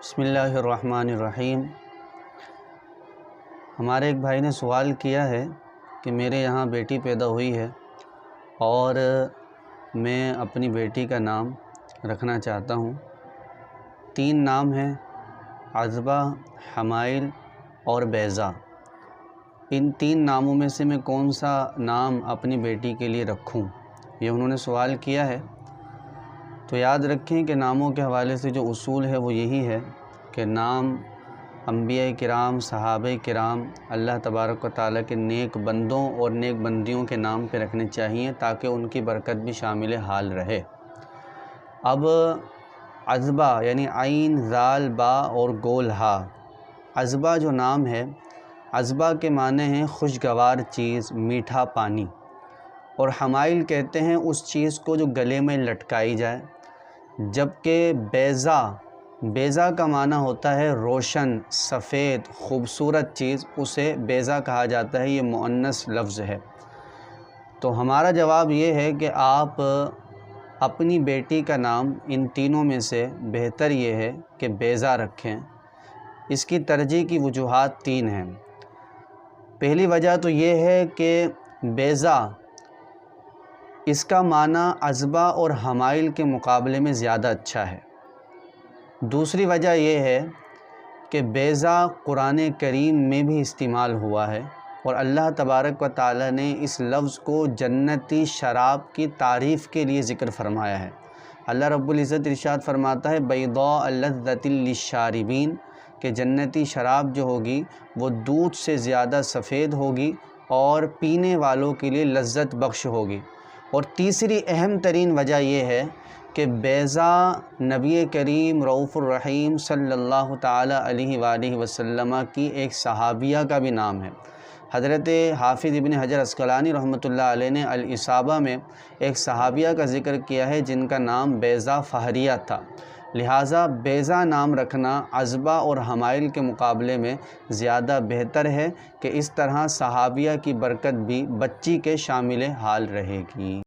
بسم اللہ الرحمن الرحیم۔ ہمارے ایک بھائی نے سوال کیا ہے کہ میرے یہاں بیٹی پیدا ہوئی ہے اور میں اپنی بیٹی کا نام رکھنا چاہتا ہوں۔ 3 نام ہیں، عذبہ، حمائل اور بیضہ۔ ان 3 ناموں میں سے میں کون سا نام اپنی بیٹی کے لیے رکھوں، یہ انہوں نے سوال کیا ہے۔ تو یاد رکھیں کہ ناموں کے حوالے سے جو اصول ہے وہ یہی ہے کہ نام انبیاء کرام، صحابہ کرام، اللہ تبارک و تعالیٰ کے نیک بندوں اور نیک بندیوں کے نام پہ رکھنے چاہیے تاکہ ان کی برکت بھی شامل حال رہے۔ اب عذبہ یعنی عین، ذال، با اور گول ہا، عذبہ جو نام ہے، عذبہ کے معنی ہیں خوشگوار چیز، میٹھا پانی، اور حمائل کہتے ہیں اس چیز کو جو گلے میں لٹکائی جائے، جبکہ بیضہ کا معنی ہوتا ہے روشن، سفید، خوبصورت چیز، اسے بیضہ کہا جاتا ہے، یہ مؤنث لفظ ہے۔ تو ہمارا جواب یہ ہے کہ آپ اپنی بیٹی کا نام ان تینوں میں سے بہتر یہ ہے کہ بیضہ رکھیں۔ اس کی ترجیح کی وجوہات 3 ہیں۔ پہلی وجہ تو یہ ہے کہ بیضہ اس کا معنی عذبہ اور حمائل کے مقابلے میں زیادہ اچھا ہے۔ دوسری وجہ یہ ہے کہ بیضہ قرآن کریم میں بھی استعمال ہوا ہے اور اللہ تبارک و تعالیٰ نے اس لفظ کو جنتی شراب کی تعریف کے لیے ذکر فرمایا ہے۔ اللہ رب العزت ارشاد فرماتا ہے بیضاء لذۃ للشاربین، کہ جنتی شراب جو ہوگی وہ دودھ سے زیادہ سفید ہوگی اور پینے والوں کے لیے لذت بخش ہوگی۔ اور تیسری اہم ترین وجہ یہ ہے کہ بیضہ نبی کریم رؤوف الرحیم صلی اللہ تعالیٰ علیہ وآلہ وسلم کی ایک صحابیہ کا بھی نام ہے۔ حضرت حافظ ابن حجر عسقلانی رحمۃ اللہ علیہ نے الاصابہ میں ایک صحابیہ کا ذکر کیا ہے جن کا نام بیضہ فہریہ تھا، لہٰذا بیضہ نام رکھنا عذبہ اور حمائل کے مقابلے میں زیادہ بہتر ہے کہ اس طرح صحابیہ کی برکت بھی بچی کے شامل حال رہے گی۔